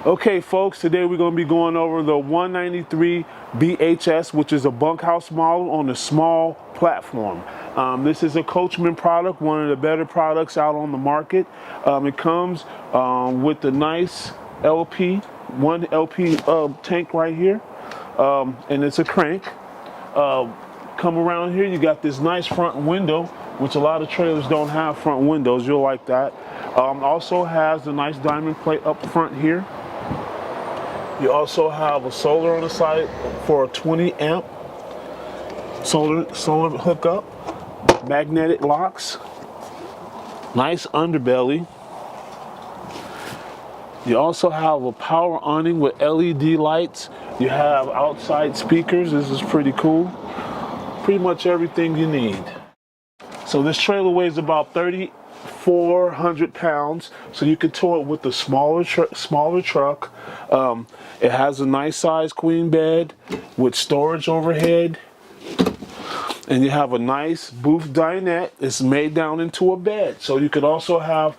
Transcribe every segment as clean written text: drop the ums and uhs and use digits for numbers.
Okay, folks, today we're going to be going over the 193 BHS, which is a bunkhouse model on a small platform. This is a Coachmen product, one of the better products out on the market. It comes with the nice one LP tank right here, and it's a crank. Come around here, you got this nice front window, which a lot of trailers don't have front windows. You'll like that. Also has the nice diamond plate up front here. You also have a solar on the side for a 20 amp solar hookup, magnetic locks, nice underbelly. You also have a power awning with LED lights. You have outside speakers. This is pretty cool. Pretty much everything you need. So this trailer weighs about 3,400 pounds, so you can tow it with the smaller truck. It has a nice size queen bed with storage overhead, and you have a nice booth dinette. It's made down into a bed, so you could also have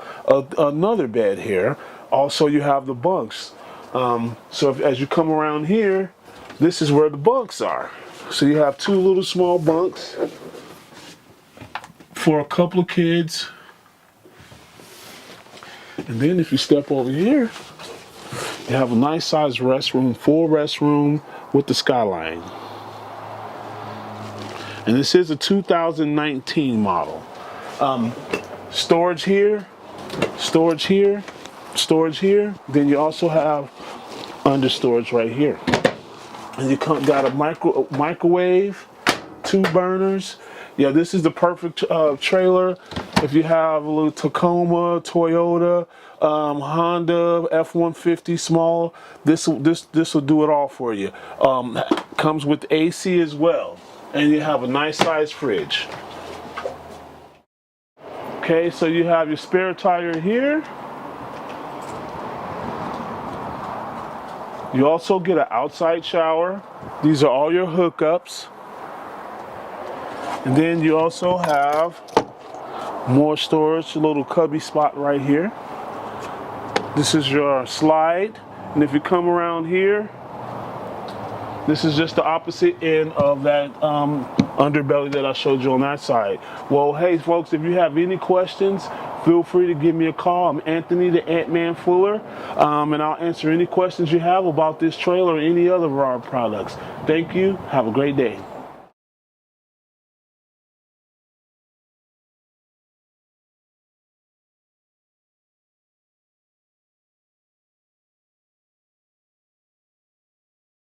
another bed here. Also, you have the bunks. As you come around here, this is where the bunks are. So you have two little small bunks for a couple of kids. And then if you step over here, you have a nice sized restroom, full restroom with the skyline. And this is a 2019 model. Storage here, storage here, storage here. Then you also have under storage right here. And you got a microwave, 2 burners. Yeah, this is the perfect trailer if you have a little Tacoma, Toyota, Honda, F-150 small. This will do it all for you. Comes with AC as well, and you have a nice size fridge. Okay, so you have your spare tire here. You also get an outside shower. These are all your hookups. And then you also have more storage, a little cubby spot right here. This is your slide. And if you come around here, this is just the opposite end of that underbelly that I showed you on that side. Well, hey folks, if you have any questions, feel free to give me a call. I'm Anthony, the Ant-Man-Fuller, and I'll answer any questions you have about this trailer or any other of our products. Thank you. Have a great day.